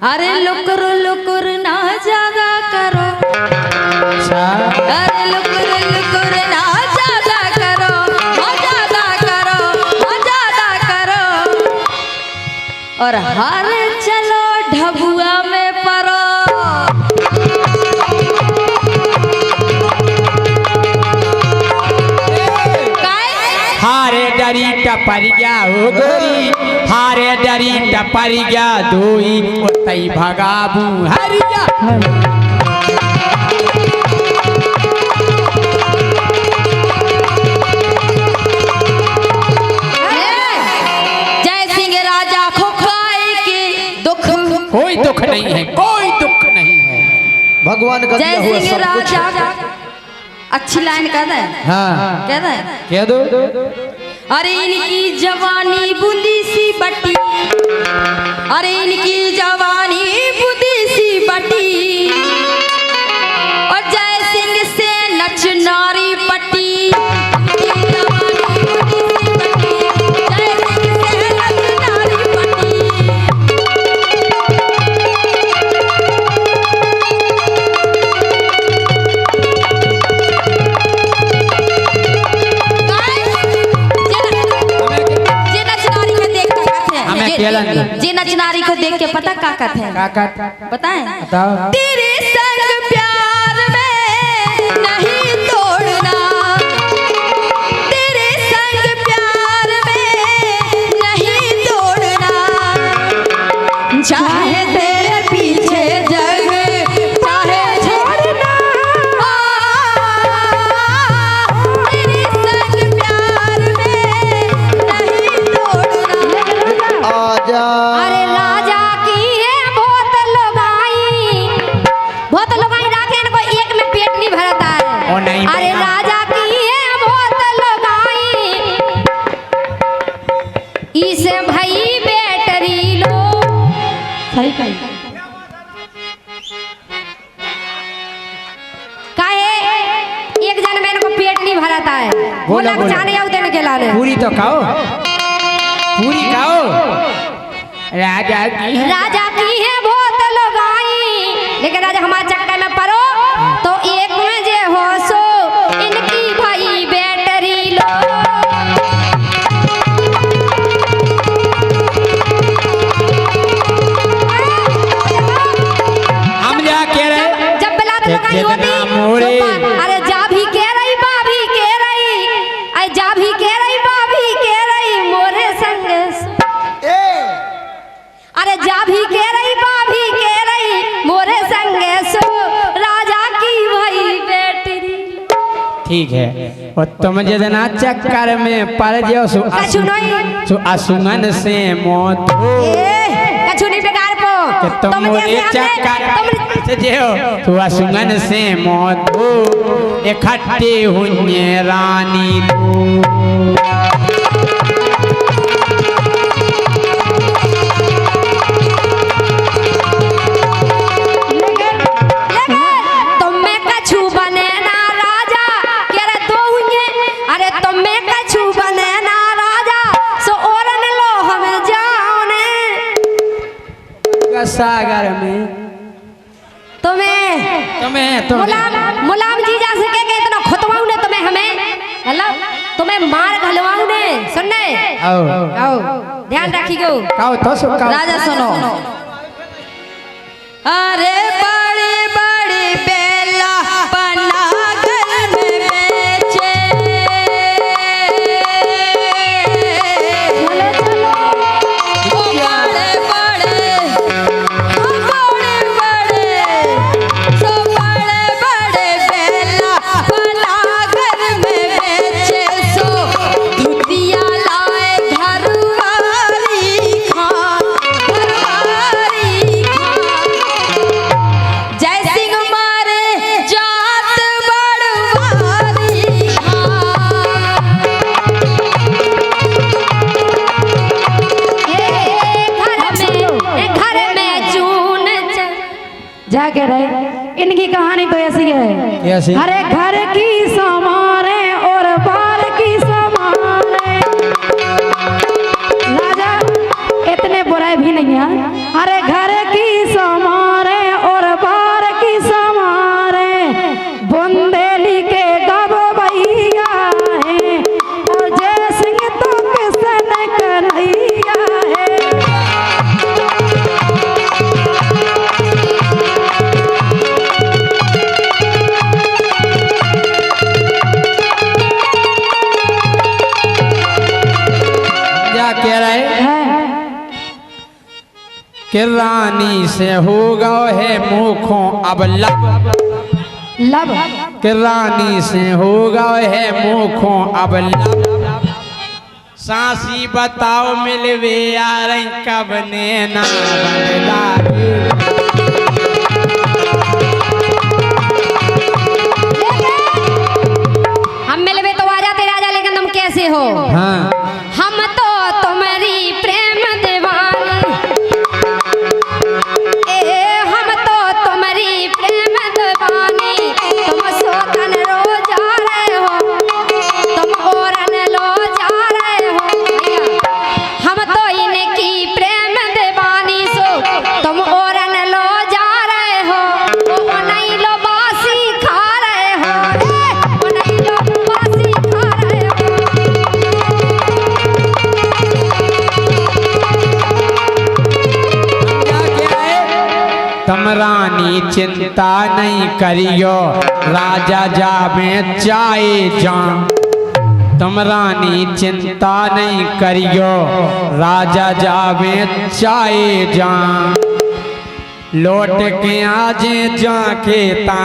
अरे लुकुर ना जागा करो, अरे लुकुर ना जागा करो, ज्यादा करो, ज्यादा करो, और हर चलो ढबुआ में परो। हारे डरी टपर गया हो गोरी, हारे डरी टपर गया दोई ओतई भगाबू हरिया। जय सिंह राजा खोखाई के दुख, कोई दुख नहीं है, कोई दुख नहीं है, भगवान का दिया जय हुआ सिंह सब कुछ राजा। है। अच्छी लाइन कह दे, हाँ कह दे, कह दो। अरे इनकी जवानी बूंदी सी बटी, अरे इनकी जवानी बूंदी सी बटी, और जय सिंह से नच नारी पटी। जे नचनारी को देख के पता का कहते हैं, पता है? तेरे संग प्यार में नहीं तोड़ना, तेरे संग प्यार में नहीं तोड़ना, चाहे तेरे पीछे जग चाहे छोड़ना, तेरे संग प्यार में नहीं तोड़ना। आजा अरे राजा की है बहुत लोगाई राखे इनको एक में पेट नहीं भरता है। ओ नहीं अरे राजा की है बहुत लोगाई, इसे भाई बैटरी लो। सही कही काहे एक जन में इनको पेट नहीं भरता है, बोला बोलो। जाने आउ देने के लाले। पूरी तो खाओ, पूरी खाओ। राजा की है बहुत लोगाई, लेकिन राजा हमारे चक्कर में पड़ो तो एक में जे हो सो इनकी भाई बैटरी लो। हम जा कह रहे जब बिलात लगाई होती तो अरे जा भी कह रही बा भी कह रही, अरे जा भी कह रही बा भी कह रही मोरे संग, अरे जा भी कह रही बा भी कह रही मोरे संगे सो राजा की भाई बेटी। ठीक है, और तुम जितना चक्कर में पड़ जाओ सो असुमन से मौत कछु नहीं बेकार को कि तुम मोरे चक्कर से जो तो असुमन से मौत हो इकट्ठे हुए रानी दो। सागर में तुम्हें मुलाम जीजा से कह के इतना खुतवाऊ ने तुम्हें हमें मतलब तुम्हें मार घलवाऊ ने सुनने आओ ध्यान रखियो। राजा सुनो, अरे बड़े बड़े बेला पनागर में बेचे, जाके रहे इनकी कहानी तो ऐसी है। हरे घर की समारे और बार की समारे, राजा इतने बुराई भी नहीं है। हरे घर की कि रानी से हो गए है मुखों अब लब लब कि रानी से हो गए है मुखों अब लब सांसी बताओ मिलवे यार कब ने ना बनला हम मिलवे तो आ जाते राजा, लेकिन तुम कैसे हो? हाँ हम तो तुम्हारी प्रेम दीवानी, हम तो तुम्हारी प्रेम दीवानी। तुम सोतन रो जा रहे हो, तुम औरन लो जा रहे हो। हम तो इनकी प्रेम दीवानी, सो तुम औरन लो जा रहे हो। ओ नहीं लो बासी खा रहे हो, ओ नहीं लो बासी खा रहे हो। तुम रानी चिंता नहीं करियो राजा जावे चाहे जा। तुम रानी चिंता नहीं करियो राजा जावे चाहे जा। लौट के आजे जाके ता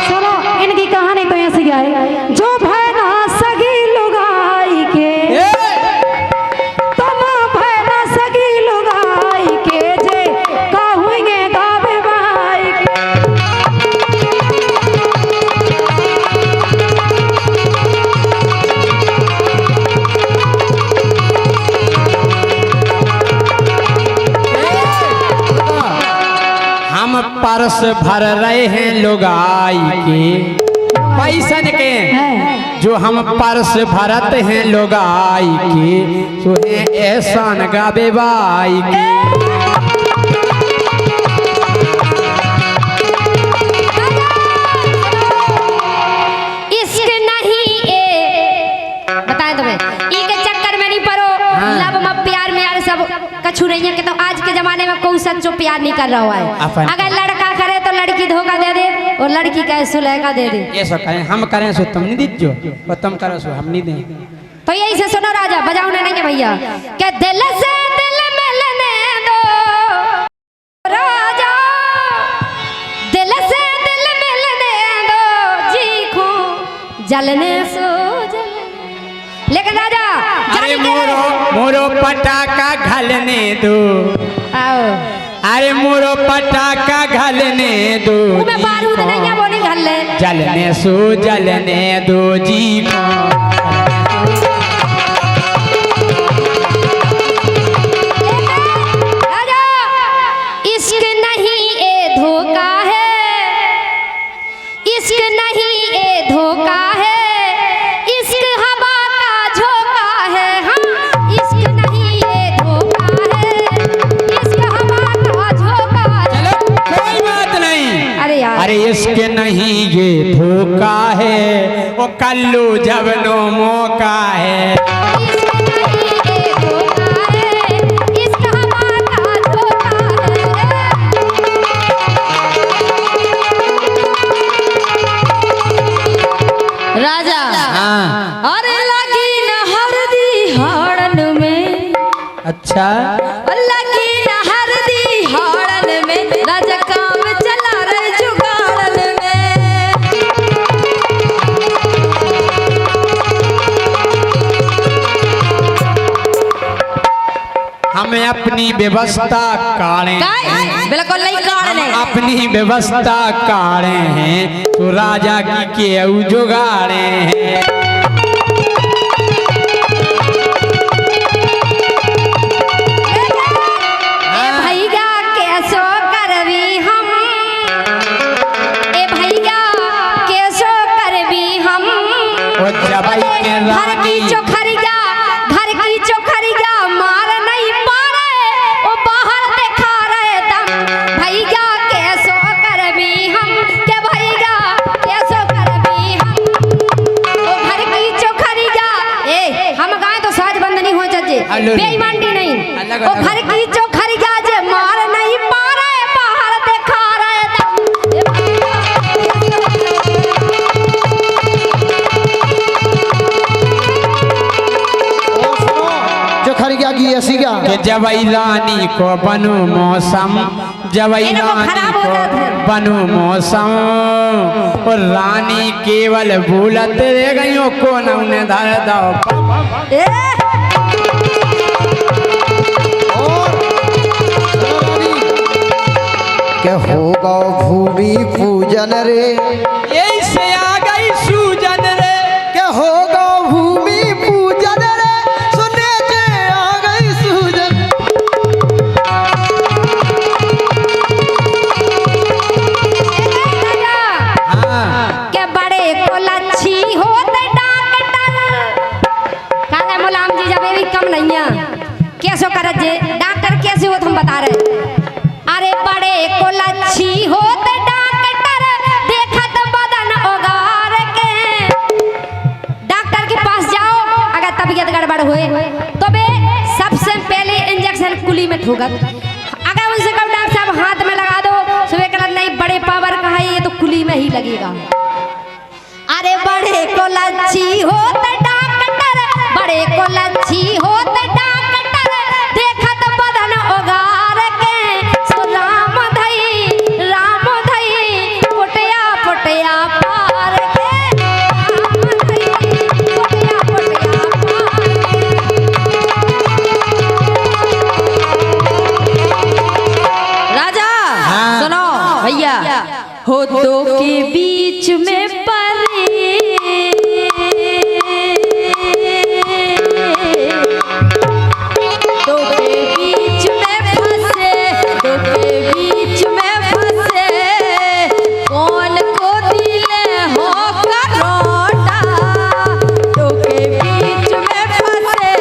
सुनो, इनकी कहानी तो ऐसी है। जो भैना सगी लुगाई के, तुम भैना सगी लुगाई के, जे कहुँगे गावे भाई हम परस भर रहे हैं लुगाई के पैसन के, जो हम परस भरत हैं लुगाई के, तो है एहसान गावे बाई के। इश्क नहीं बताए तुम्हें, ई के चक्कर में नहीं पड़ो। लब में प्यार में यार सब कछु नहीं है कि तो आज के जमाने में कोई सच्चो प्यार नहीं कर रहा है। अगर लड़का करे तो लड़की धोखा दे दे, और लड़की का सुलह दे दे। ये सब करें, हम करें सो तुम नहीं दीजो, और तुम करो सो हम नहीं दें। तो यही से सुनो राजा, बजाओ नहीं है भैया, के दिल से दिल मिलने दो राजा, दिल से दिल मिलने दो, चीखो जलने सो जलने। लेकिन राजा अरे मोरो मोरो पटाखा घलने दो, आओ अरे मोरो पटाखा घलने दो, मैं बारूद नहीं है वो नहीं घल ले। जलने सो जलने दो जी को। राजा इश्क नहीं ए धोखा है, इश्क नहीं ए धोखा है, इश्क हवा का झोंका है। हाँ इश्क नहीं ए धोखा है, इश्क हवा का झोंका है। चलो कोई बात नहीं। अरे यार, अरे इसके नहीं ये धोखा है, वो कल्लू जबनो मौका है। इश्क नहीं ए धोखा है, इश्क हवा का झोंका है। राजा हाँ अरे लगी न हरदी हाड़न में, अच्छा लगी न हरदी हाड़न में, राजा काम चला रहे जुगाड़न में। हमें अपनी व्यवस्था काढ़े बिल्कुल नहीं काड़ने। अपनी व्यवस्था काढ़े हैं तो राजा की केऊ जुगाड़े हैं। भैया कैसो करवी हम, ए भैया कैसो करवी हम, वो जबाई के घर की रानी चोखरिया, घर की चोखरिया मार नहीं पा रहे, वो बाहर दिखा रहे दम। भैया कैसो करवी हम, के भैया कैसो करवी हम, वो घर की चोखरिया। ए हम गाए तो साज बंदनी हो जजे, बेईमानी नहीं। वो घर की चोखरिया जे मार नहीं पा रहे, बाहर दिखा रहे दम। खर गया कि ऐसी क्या कि जबई रानी को बनू मौसम, जबई इनको रानी खराब हो को जाता है। बनू मौसम, और रानी केवल भूलत रह गईयों को न उन्हें धर दो। ए, के होगा भूमि पूजन रे, यही से आ गई सूजन रे, के होगा भूमि पूजन रे, सुनने से आ गई सूजन। हाँ के बड़े को लच्छी होते डॉक्टर कहना मुलाम जी जब भी कम नहीं है कैसो करत जे डॉक्टर कैसे हो तुम बता रहे। अरे बड़े को लच्छी होते डॉक्टर देखत बदन ओगार के, डॉक्टर के पास जाओ अगर तबीयत गड़बड़ हुए तो बे सबसे पहले इंजेक्शन कुली में ठोकत। अगर उनसे कब डॉक्टर साहब हाथ में लगा दो सुबह कहना नहीं बड़े पावर का है ये तो कुली में ही लगेगा। अरे बड़े को लच्छी होते डॉक्टर, बड़े को लच्छी होते डॉक्टर देखत बदन ओगार के, सो राम धई पुटिया पुटिया पार के, राम धई पुटिया पुटिया पार के। राजा हाँ। सुनो भैया, हो दो के बीच में परे, दो के बीच में फंसे, दो के बीच में फंसे, कौन को दिले हो करोटा, दो के बीच में फंसे,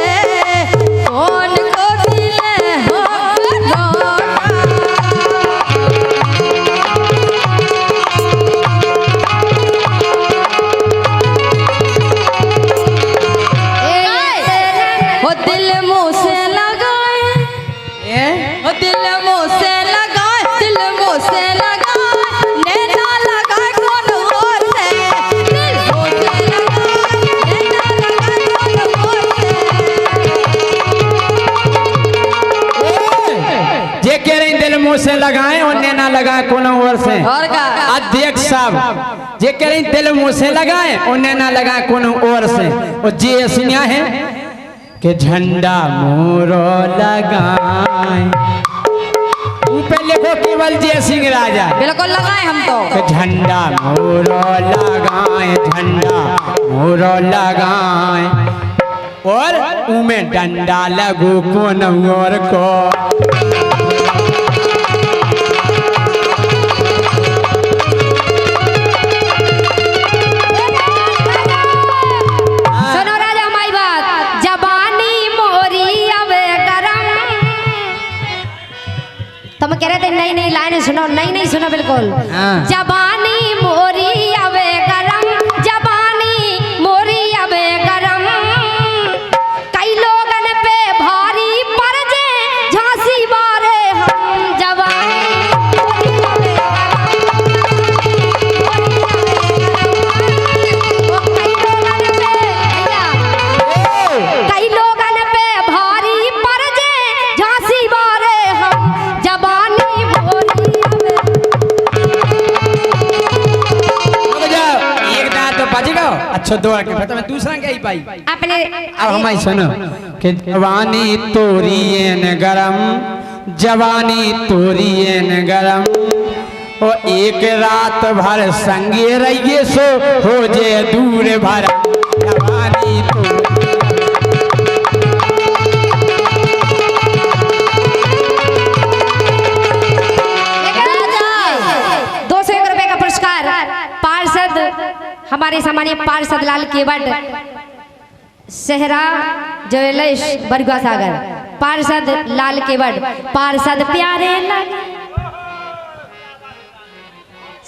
कौन को दिले हो करोटा। हो दिल मुँह से लगाए, हो दिल मुँह से लगाए, दिल मुँह से लगाए, नैना लगाए कौन और से, दिल मुँह से लगाए, नैना लगाए कौन और से। जे कह रहे दिल मुंह से लगाए और नैना लगाए कोनो और से। और का अध्यक्ष साहब जे कह रहे दिल मुंह से लगाए और नैना लगाए कोनो और से, और जे ऐसिया है कि झंडा मोरो लगाए, ऊपर लिखो केवल जय सिंह राजा, बिल्कुल लगाए हम तो। कि झंडा मोरो लगाए, झंडा मोरो लगाए, और उमे डंडा लगू कोनो और को। सुनो राजा हमारी बात, जबानी मोरी अब गरम, तुम कह रहे थे नई नई लाइनें सुनो, नई नई सुनो बिल्कुल। हाँ। जबानी मोरी अब गरम, जबानी मोरी अब गरम, कई लोगन पे भारी पड़ जे झांसी बारे हम, जबानी मोरी अब कई लोगन पे भारी पड़ जे झांसी बारे हम, जबानी मोरी रुक जाओ, एक दांत तो बच गया, अच्छा दो के फिर तो मैं दूसरा क्या ही पाई। अपने अब हमारी सुनो कि जवानी तोरी न गरम, जवानी तोरी न गरम, ओ एक रात भर संगे रहिए सो हो जे दूर भर, जवानी तोरी। 201 रुपए का पुरस्कार पार्षद हमारे सामान्य पार्षद लाल केवट, सेहरा ज्वेलर्स बरगुआ सागर, पार्षद लाल केवट, पार्षद प्यारे लगे,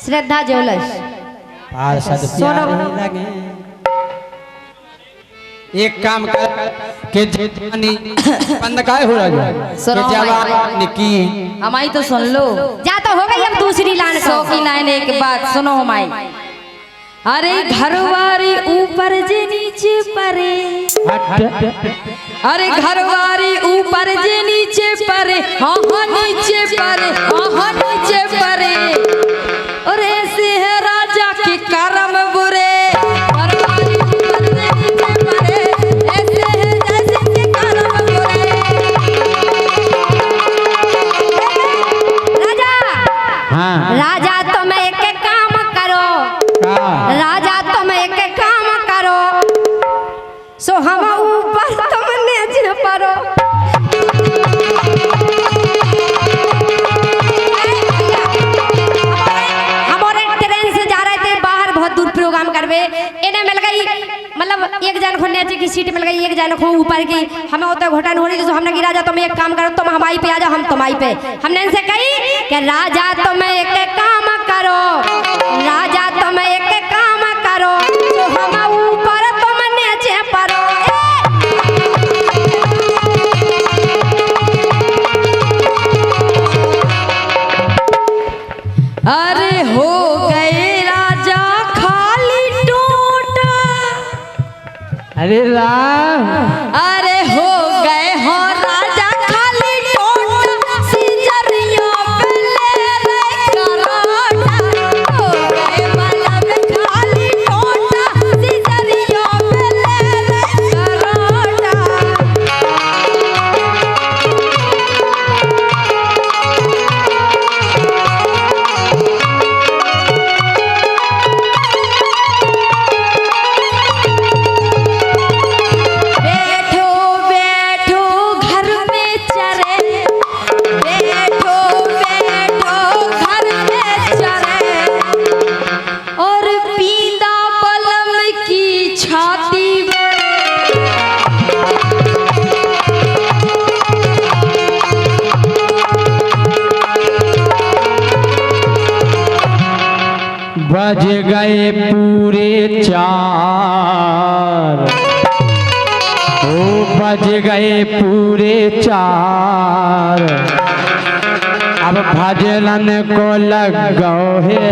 श्रद्धा ज्वेलर्स, पार्षद सोनो। प्यारे लगे। एक काम कर के जवानी बंद काहे हो रहा है सुनो कि जवानी की हमारी तो सुन लो, जा तो हो गई अब दूसरी लाइन सौ की लाइन एक बात सुनो हमारी। अरे घरवारी ऊपर जे नीचे परे, अरे घरवारी ऊपर जे नीचे परे, हाँ हाँ नीचे परे, हाँ हाँ नीचे परे। और ऐसे है राजा के कर्म बुरे, घरवारी ऊपर जे नीचे परे, ऐसे है जैसे के कर्म बुरे। राजा हाँ राजा तुम एक काम करो, राजा तुम एक काम करो, सो हम ऊपर तुम नीचे परो। हमारे ट्रेन से जा रहे थे बाहर, बहुत दूर प्रोग्राम करवे, इन्हें मिल गई मतलब एक जन को नीचे की सीट मिल गई, एक जन को ऊपर की। हमें होता घोटान हो रही, तो हमने कि राजा तुम एक काम करो, तुम हमारी पे आ जाओ, हम तुम्हारी पे। हमने इनसे कही कि राजा तुम एक काम करो, राजा तुम एक काम करो, तो हम ऊपर तुम नीचे परो। अरे हो गए राजा खाली टोटा, अरे राम अरे हो गए हो राजा खाली टोटा, सिजरियों पे ले रे करोटा। हो गए मतलब खाली टोटा, सिजरियों पे ले रे करोटा। बैठो बैठो घर में चरे, बैठो बैठो घर में चरे, और पीदा बलम की छाती में। बज गए पूरे 4, ओ बज गए पूरे 4, अब भजलन को लग गो हे